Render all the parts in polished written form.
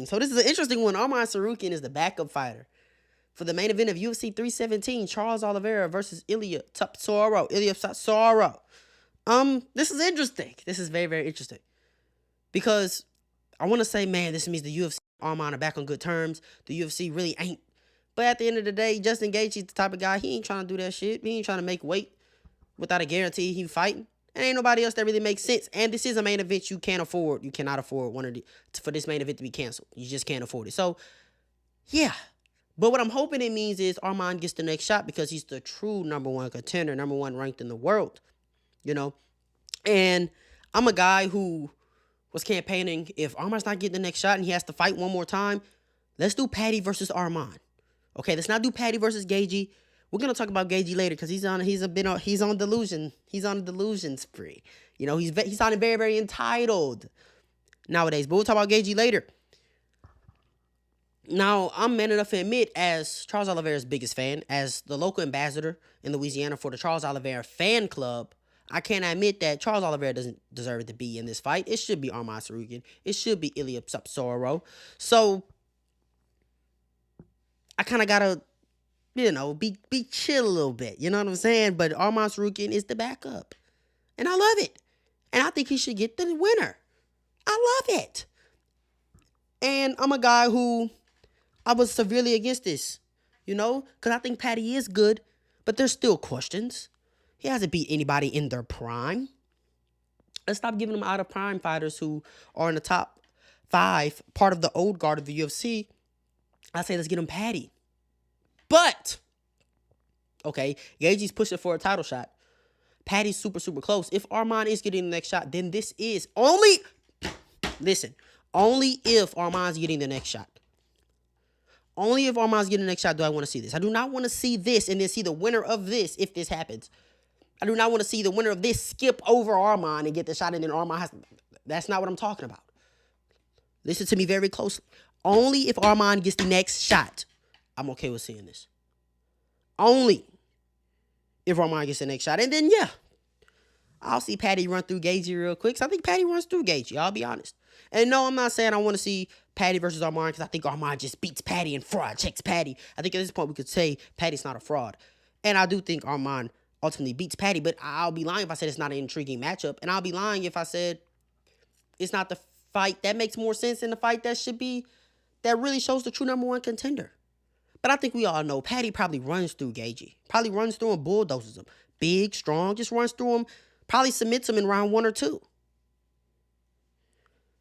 So this is an interesting one. Arman Tsarukyan is the backup fighter for the main event of UFC 317. Charles Oliveira versus Ilya Tsarukyan. This is interesting. This is very, very interesting. Because I want to say, man, this means the UFC and Arman are back on good terms. The UFC really ain't. But at the end of the day, Justin Gaethje is the type of guy, he ain't trying to do that shit. He ain't trying to make weight without a guarantee he fighting. And ain't nobody else that really makes sense. And this is a main event you can't afford. You cannot afford for this main event to be canceled. You just can't afford it. So, yeah. But what I'm hoping it means is Arman gets the next shot because he's the true number one contender, number one ranked in the world. You know? And I'm a guy who was campaigning, if Arman's not getting the next shot and he has to fight one more time, let's do Paddy versus Arman. Okay, let's not do Paddy versus Gaethje. We're gonna talk about Gaethje later because he's on delusion. He's on a delusion spree. You know, he's sounding very, very entitled nowadays. But we'll talk about Gaethje later. Now, I'm man enough to admit, as Charles Oliveira's biggest fan, as the local ambassador in Louisiana for the Charles Oliveira fan club, I can't admit that Charles Oliveira doesn't deserve to be in this fight. It should be Arman Tsarukyan. It should be Ilya Tsarukyan. So I kind of gotta, be chill a little bit. You know what I'm saying? But Arman Tsarukyan is the backup, and I love it. And I think he should get the winner. I love it. And I'm a guy who I was severely against this, because I think Paddy is good, but there's still questions. He hasn't beat anybody in their prime. Let's stop giving him out of prime fighters who are in the top 5, part of the old guard of the UFC. I say let's get him Paddy. But, okay, Gaethje's pushing for a title shot. Paddy's super, super close. If Arman is getting the next shot, then this is only if Arman's getting the next shot. Only if Arman's getting the next shot do I want to see this. I do not want to see this and then see the winner of this if this happens. I do not want to see the winner of this skip over Arman and get the shot and then Arman has... That's not what I'm talking about. Listen to me very closely. Only if Arman gets the next shot, I'm okay with seeing this. Only if Arman gets the next shot. And then, yeah, I'll see Paddy run through Gaethje real quick. So I think Paddy runs through Gaethje. I'll be honest. And no, I'm not saying I want to see Paddy versus Arman because I think Arman just beats Paddy and fraud checks Paddy. I think at this point we could say Paddy's not a fraud. And I do think Arman ultimately beats Paddy, but I'll be lying if I said it's not an intriguing matchup. And I'll be lying if I said it's not the fight that makes more sense than the fight that really shows the true number one contender. But I think we all know Paddy probably runs through Gaethje. Probably runs through him, bulldozes him. Big, strong, just runs through him. Probably submits him in round 1 or 2.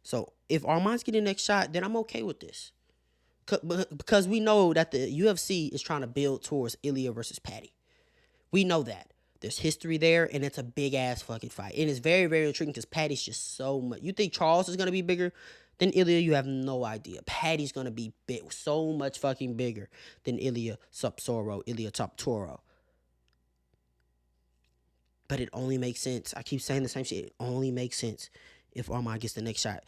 So if Arman's getting the next shot, then I'm okay with this. Because we know that the UFC is trying to build towards Ilya versus Paddy. We know that. There's history there, and it's a big-ass fucking fight. And it's very, very intriguing because Paddy's just so much. You think Charles is going to be bigger than Ilya? You have no idea. Paddy's going to be big, so much fucking bigger than Ilya Tsarukyan. But it only makes sense. I keep saying the same shit. It only makes sense if Arman gets the next shot.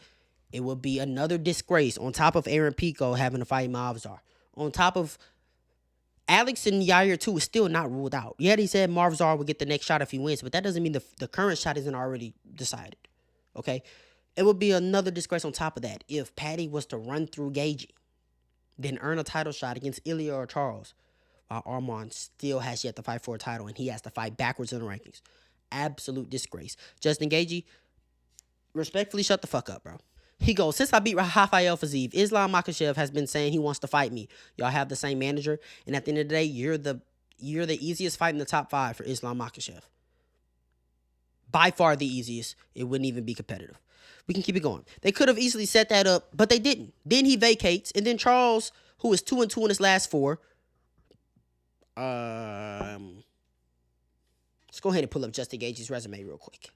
It would be another disgrace on top of Aaron Pico having to fight Mavzar. On top of Alex and Yair too is still not ruled out. Yet he said Mavzar would get the next shot if he wins, but that doesn't mean the current shot isn't already decided. Okay? It would be another disgrace on top of that if Paddy was to run through Gaethje, then earn a title shot against Ilya or Charles, while Arman still has yet to fight for a title and he has to fight backwards in the rankings. Absolute disgrace. Justin Gaethje, respectfully shut the fuck up, bro. He goes, since I beat Rafael Fiziev, Islam Makhachev has been saying he wants to fight me. Y'all have the same manager, and at the end of the day, you're the easiest fight in the top 5 for Islam Makhachev. By far the easiest. It wouldn't even be competitive. We can keep it going. They could have easily set that up, but they didn't. Then he vacates, and then Charles, who is 2-2 in his last 4. Let's go ahead and pull up Justin Gaethje's resume real quick.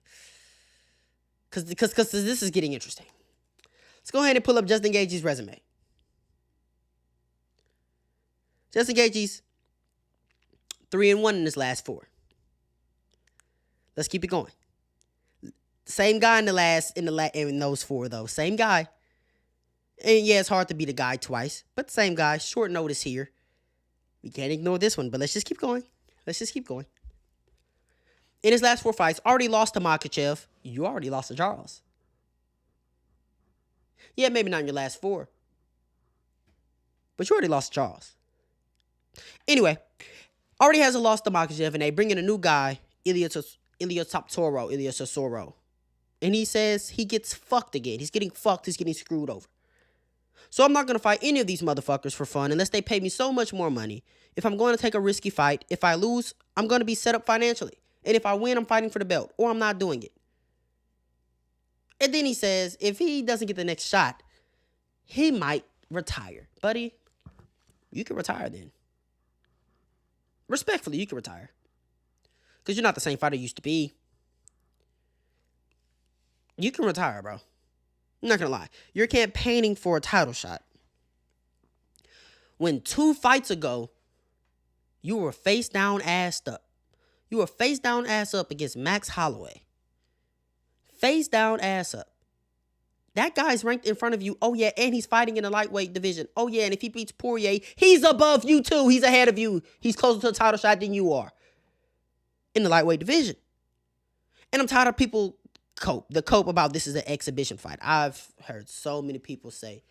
Because this is getting interesting. Let's go ahead and pull up Justin Gaethje's resume. Justin Gaethje's 3-1 in his last 4. Let's keep it going. Same guy in those 4 though. Same guy. And yeah, it's hard to beat a guy twice, but same guy. Short notice here. We can't ignore this one, but let's just keep going. In his last 4 fights, already lost to Makhachev. You already lost to Charles. Yeah, maybe not in your last 4. But you already lost to Charles. Anyway, already has a loss to Makhachev, and they bring in a new guy, Ilya Sasoro. And he says he gets fucked again. He's getting fucked. He's getting screwed over. So I'm not going to fight any of these motherfuckers for fun unless they pay me so much more money. If I'm going to take a risky fight, if I lose, I'm going to be set up financially. And if I win, I'm fighting for the belt, or I'm not doing it. And then he says if he doesn't get the next shot, he might retire. Buddy, you can retire then. Respectfully, you can retire. Because you're not the same fighter you used to be. You can retire, bro. I'm not going to lie. You're campaigning for a title shot. When 2 fights ago, you were face down, assed up. You were face down, ass up against Max Holloway. Face down, ass up. That guy's ranked in front of you. Oh, yeah, and he's fighting in the lightweight division. Oh, yeah, and if he beats Poirier, he's above you, too. He's ahead of you. He's closer to a title shot than you are in the lightweight division. And I'm tired of people cope about this is an exhibition fight. I've heard so many people say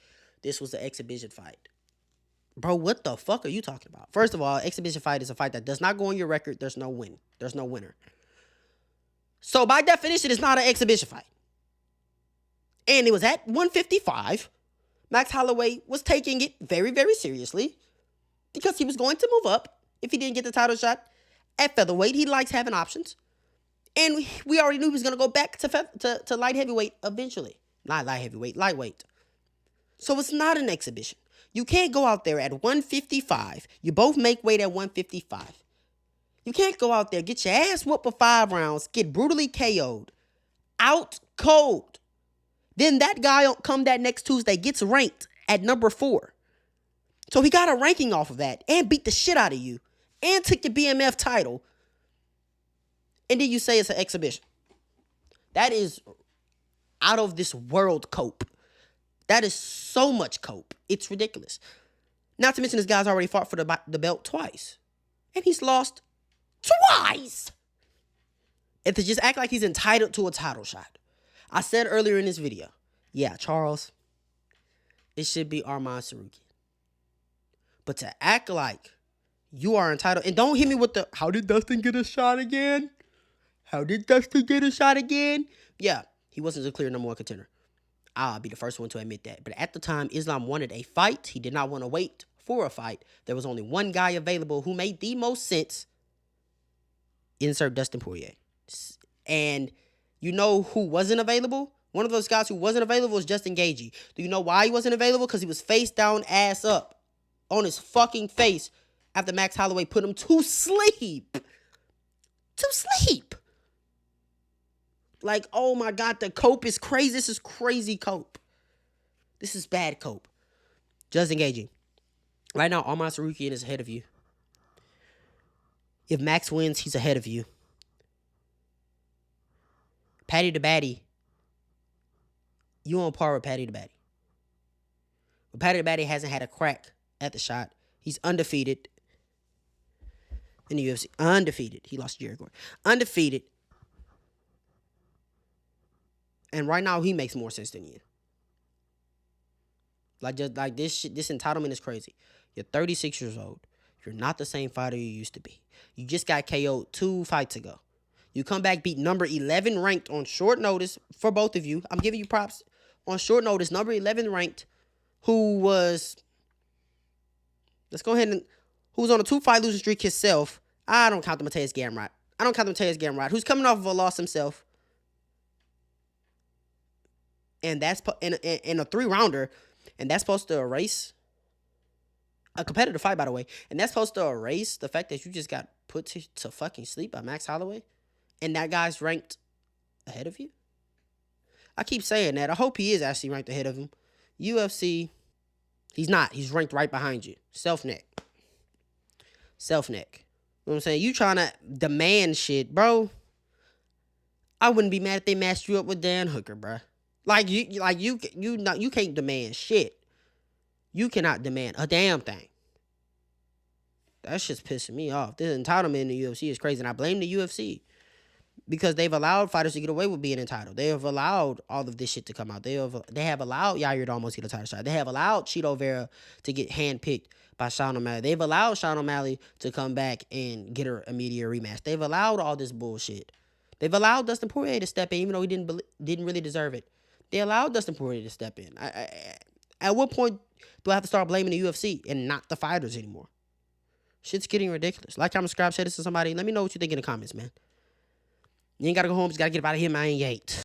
this was an exhibition fight. Bro, what the fuck are you talking about? First of all, exhibition fight is a fight that does not go on your record. There's no win. There's no winner. So by definition, it's not an exhibition fight. And it was at 155. Max Holloway was taking it very, very seriously because he was going to move up if he didn't get the title shot at featherweight. He likes having options. And we already knew he was going to go back to light heavyweight eventually. Not light heavyweight, lightweight. So it's not an exhibition. You can't go out there at 155. You both make weight at 155. You can't go out there, get your ass whooped for 5 rounds, get brutally KO'd, out cold. Then that guy come that next Tuesday gets ranked at number 4. So he got a ranking off of that and beat the shit out of you and took your BMF title. And then you say it's an exhibition. That is out of this world cope. That is so much cope. It's ridiculous. Not to mention this guy's already fought for the belt twice. And he's lost twice. And to just act like he's entitled to a title shot. I said earlier in this video, yeah, Charles, it should be Arman Tsarukyan. But to act like you are entitled, and don't hit me with the, how did Dustin get a shot again? How did Dustin get a shot again? Yeah, he wasn't a clear number 1 contender. I'll be the first one to admit that. But at the time, Islam wanted a fight. He did not want to wait for a fight. There was only one guy available who made the most sense. Insert Dustin Poirier. And you know who wasn't available? One of those guys who wasn't available was Justin Gaethje. Do you know why he wasn't available? Because he was face down, ass up on his fucking face after Max Holloway put him to sleep. To sleep. Like, oh my God, the cope is crazy. This is crazy cope. This is bad cope. Justin Gaethje. Right now, Arman Tsarukyan is ahead of you. If Max wins, he's ahead of you. Paddy the Baddy. You on par with Paddy the Baddy. But Paddy the Baddy hasn't had a crack at the shot. He's undefeated in the UFC. Undefeated. He lost to Jerry Gordon. Undefeated. And right now, he makes more sense than you. Like, just like this shit, this entitlement is crazy. You're 36 years old. You're not the same fighter you used to be. You just got KO'd 2 fights ago. You come back, beat number 11 ranked on short notice for both of you. I'm giving you props on short notice. Number 11 ranked, who was, let's go ahead and, who was on a 2-fight losing streak himself. I don't count the Mateus Gamrot. Who's coming off of a loss himself. And that's in a 3-rounder. And that's supposed to erase a competitive fight, by the way. And that's supposed to erase the fact that you just got put to fucking sleep by Max Holloway. And that guy's ranked ahead of you. I keep saying that. I hope he is actually ranked ahead of him. UFC, he's not. He's ranked right behind you. Self-neck. You know what I'm saying? You trying to demand shit, bro. I wouldn't be mad if they matched you up with Dan Hooker, bro. You can't demand shit. You cannot demand a damn thing. That shit's pissing me off. This entitlement in the UFC is crazy, and I blame the UFC. because they've allowed fighters to get away with being entitled. They have allowed all of this shit to come out. They have allowed Yair to almost get a title shot. They have allowed Cheeto Vera to get handpicked by Sean O'Malley. They've allowed Sean O'Malley to come back and get her immediate rematch. They've allowed all this bullshit. They've allowed Dustin Poirier to step in, even though he didn't really deserve it. They allowed Dustin Poirier to step in. At what point do I have to start blaming the UFC and not the fighters anymore? Shit's getting ridiculous. Like, comment, subscribe, share this to somebody. Let me know what you think in the comments, man. You ain't got to go home. Just got to get out of here, man. You ain't.